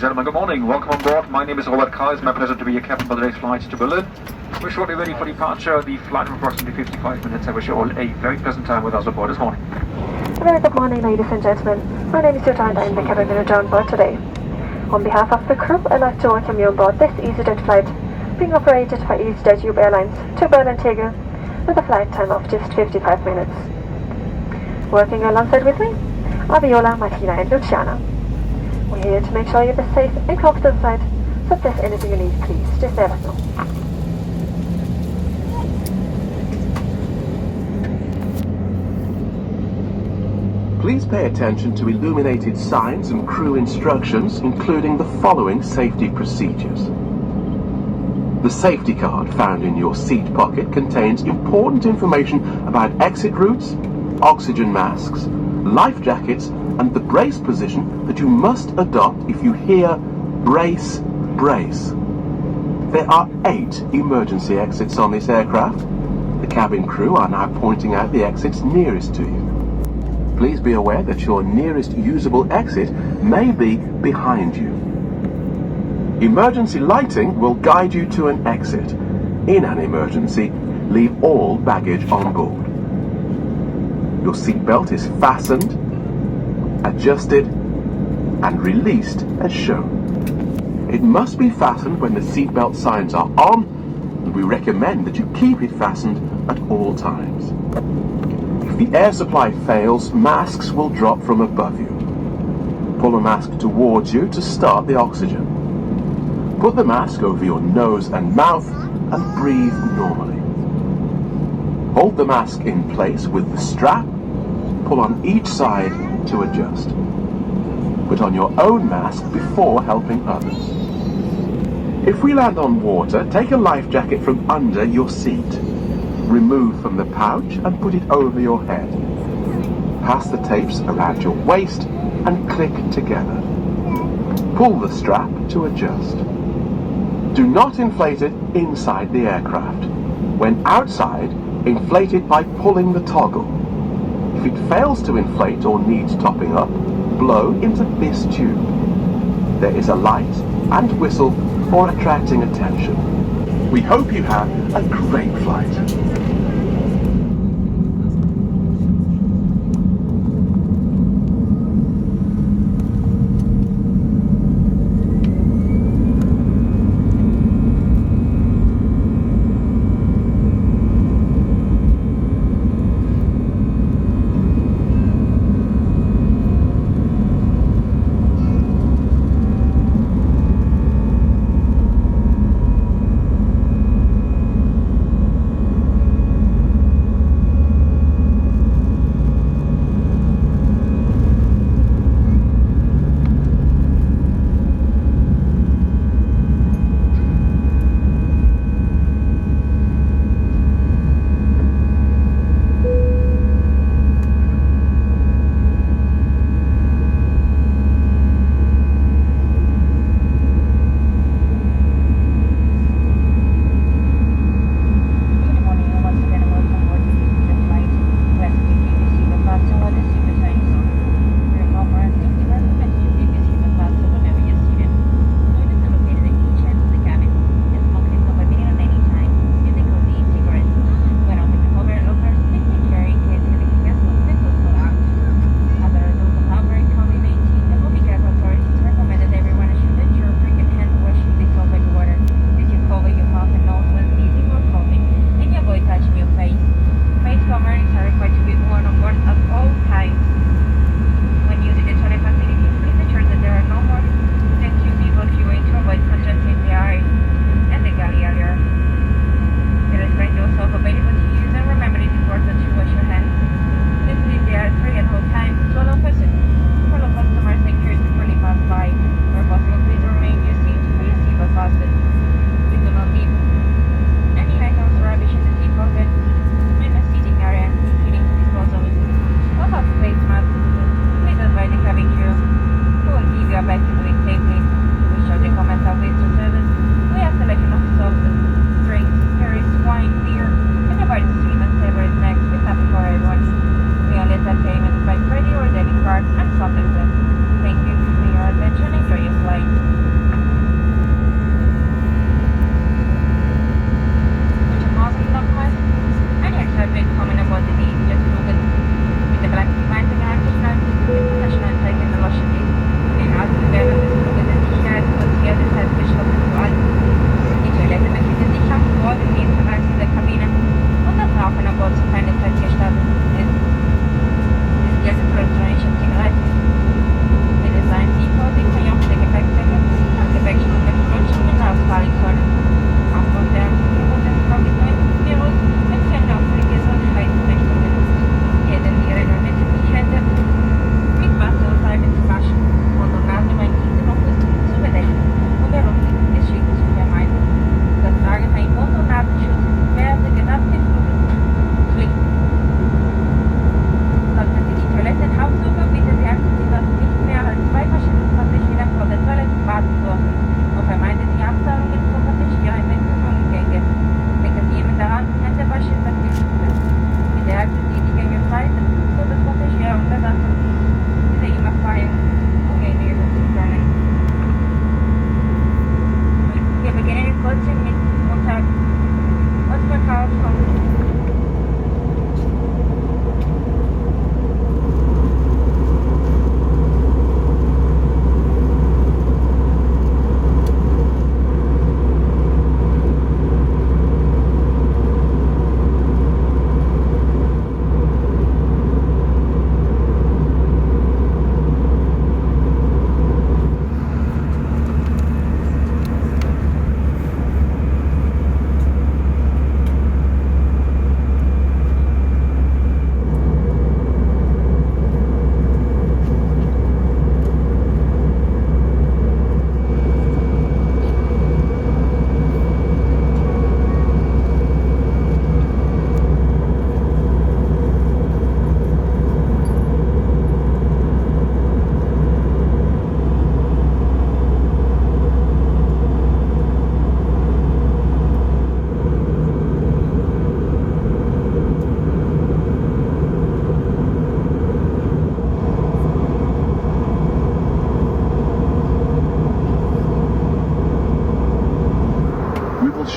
gentlemen, good morning. Welcome on board. My name is Robert Carr. It's my pleasure to be your captain for today's flight to Berlin. We're shortly ready for departure. The flight of approximately 55 minutes. I wish you all a very pleasant time with us aboard this morning. A very good morning, ladies and gentlemen. My name is Jutta and I am the cabin manager on board today. On behalf of the crew, I'd like to welcome you on board this EasyJet flight, being operated by EasyJet Tube Airlines to Berlin-Tegel with a flight time of just 55 minutes. Working alongside with me are Viola, Martina and Luciana. We're here to make sure you have a safe and comfortable flight, so if there's anything you need, please just let us know. Please pay attention to illuminated signs and crew instructions, including the following safety procedures. The safety card found in your seat pocket contains important information about exit routes, oxygen masks, life jackets, and the brace position that you must adopt if you hear brace, brace. There are 8 emergency exits on this aircraft. The cabin crew are now pointing out the exits nearest to you. Please be aware that your nearest usable exit may be behind you. Emergency lighting will guide you to an exit. In an emergency, leave all baggage on board. Your seatbelt is fastened, adjusted, and released as shown. It must be fastened when the seatbelt signs are on, and we recommend that you keep it fastened at all times. If the air supply fails, masks will drop from above you. Pull a mask towards you to start the oxygen. Put the mask over your nose and mouth and breathe normally. Hold the mask in place with the strap. Pull on each side to adjust. Put on your own mask before helping others. If we land on water, take a life jacket from under your seat. Remove from the pouch and put it over your head. Pass the tapes around your waist and click together. Pull the strap to adjust. Do not inflate it inside the aircraft. When outside, inflate it by pulling the toggle. If it fails to inflate or needs topping up, blow into this tube. There is a light and whistle for attracting attention. We hope you have a great flight. watching me. Contact. What's my car from?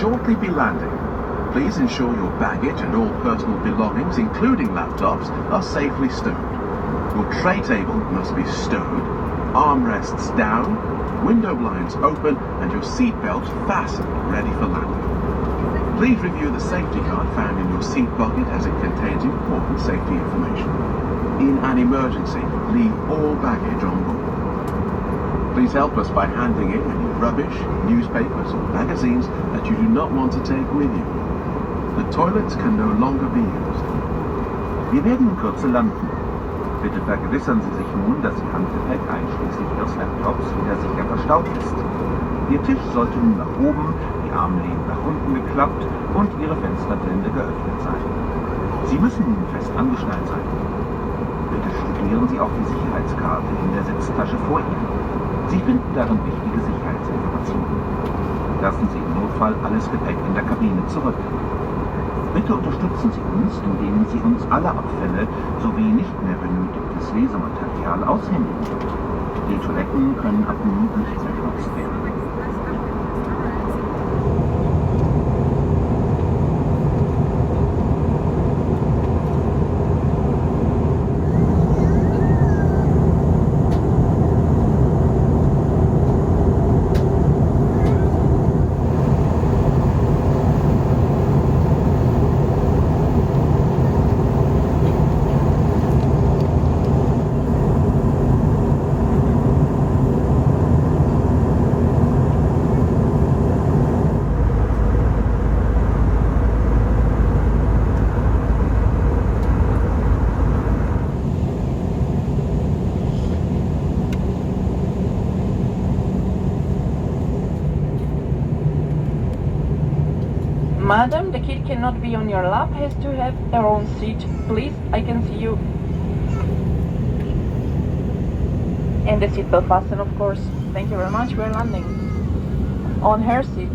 Shortly be landing. Please ensure your baggage and all personal belongings, including laptops, are safely stowed. Your tray table must be stowed, armrests down, window blinds open, and your seatbelt fastened, ready for landing. Please review the safety card found in your seat pocket as it contains important safety information. In an emergency, leave all baggage on board. Please help us by handing in any rubbish, newspapers or magazines that you do not want to take with you. The toilets can no longer be used. Wir werden in Kürze landen. Bitte vergewissern Sie sich nun, dass Ihr Handgepäck einschließlich Ihres Laptops wieder sicher verstaut ist. Ihr Tisch sollte nun nach oben, die Armlehnen nach unten geklappt und Ihre Fensterblende geöffnet sein. Sie müssen nun fest angeschnallt sein. Bitte studieren Sie auch die Sicherheitskarte in der Sitztasche vor Ihnen. Sie finden darin wichtige Sicherheitsinformationen. Lassen Sie im Notfall alles Gepäck in der Kabine zurück. Bitte unterstützen Sie uns, indem Sie uns alle Abfälle sowie nicht mehr benötigtes Lesematerial aushändigen. Die Toiletten können ab nun nicht mehr genutzt werden. Madam, the kid cannot be on your lap, has to have her own seat. Please, I can see you. And the seatbelt fasten, of course. Thank you very much. We're landing. On her seat.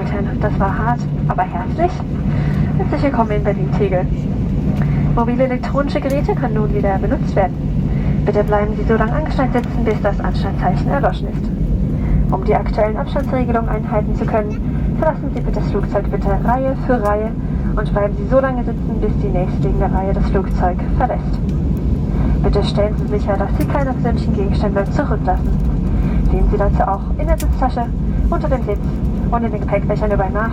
Damen und Herren, das war hart, aber herzlich. Herzlich willkommen in Berlin-Tegel. Mobile elektronische Geräte können nun wieder benutzt werden. Bitte bleiben Sie so lange angeschnallt sitzen, bis das Anschnallzeichen erloschen ist. Um die aktuellen Abstandsregelungen einhalten zu können, verlassen Sie bitte das Flugzeug bitte Reihe für Reihe und bleiben Sie so lange sitzen, bis die nächstliegende Reihe das Flugzeug verlässt. Bitte stellen Sie sicher, dass Sie keine persönlichen Gegenstände zurücklassen. Sehen Sie dazu auch in der Sitztasche, unter dem Sitz und in den Gepäckfächern überall nach.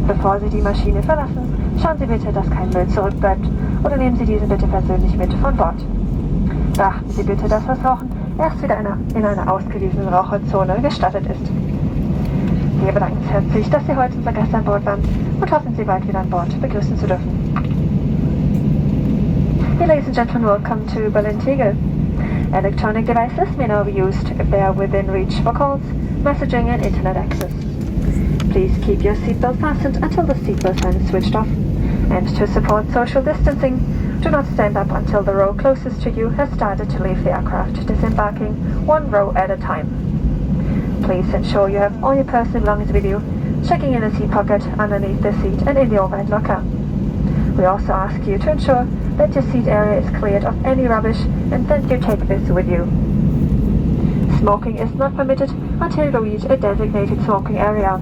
Bevor Sie die Maschine verlassen, schauen Sie bitte, dass kein Müll zurückbleibt oder nehmen Sie diesen bitte persönlich mit von Bord. Beachten Sie bitte, dass das Rauchen erst wieder in einer ausgewiesenen Raucherzone gestattet ist. Wir bedanken uns herzlich, dass Sie heute unser Gast an Bord waren und hoffen, Sie bald wieder an Bord begrüßen zu dürfen. Hey, ladies and gentlemen, welcome to Berlin-Tegel. Electronic devices may now be used if they are within reach for calls, messaging and internet access. Please keep your seatbelt fastened until the seatbelt sign is switched off. And to support social distancing, do not stand up until the row closest to you has started to leave the aircraft, disembarking one row at a time. Please ensure you have all your personal belongings with you, checking in the seat pocket, underneath the seat and in the overhead locker. We also ask you to ensure that your seat area is cleared of any rubbish and that you take this with you. Smoking is not permitted until you reach a designated smoking area.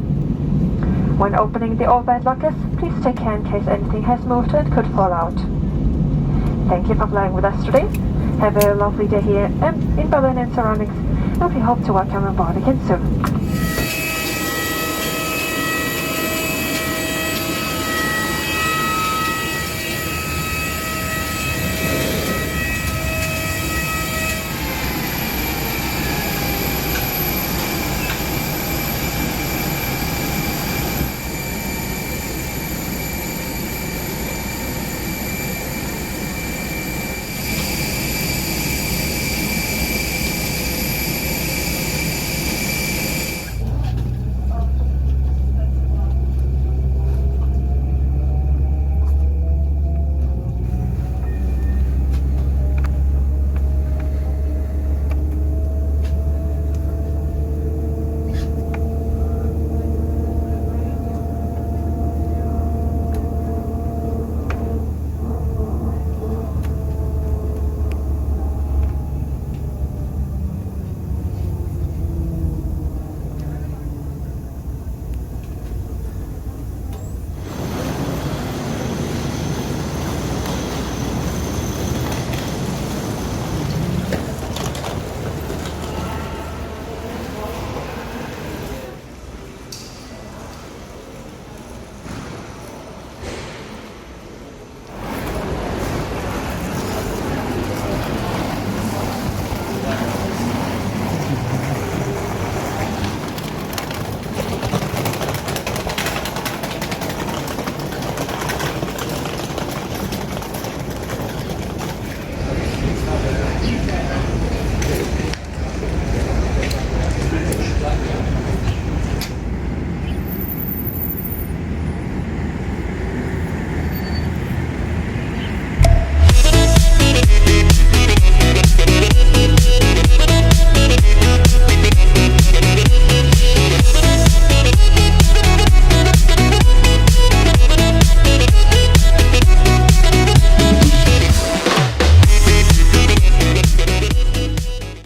When opening the overhead lockers, please take care in case anything has moved and could fall out. Thank you for flying with us today. Have a lovely day here in Berlin and surroundings, and we hope to welcome you on board again soon.